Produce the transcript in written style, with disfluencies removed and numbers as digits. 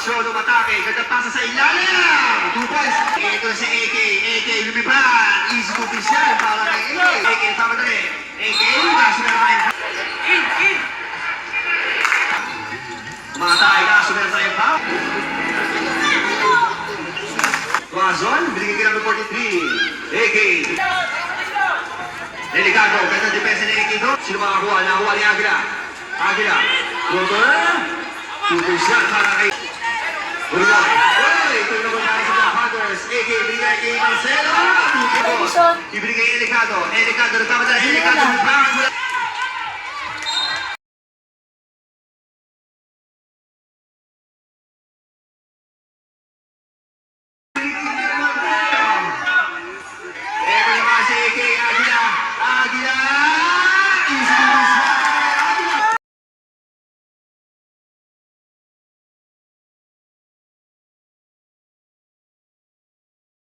aksyon, umatake, ganda pasa sa ilalim! 2 points! Ito na si AK, AK lumipad, easy to piece yan para kay AK. AK, tama na rin. AK, kaso meron tayong matay, kaso meron tayong foul. Tuazon, binigay ka namin 43. AK. Delikado, ganda depensa ni AK doon. Sino makakuha? Nakuha ni Aguila. Aguila. Floater. Tutor siya para kay Uruguay. Uy, ito yung naman sa Black Panthers. AK, binigay kay Marcelo. Ibinigay kay Delicado. Delicado, nagpapadala. Delicado,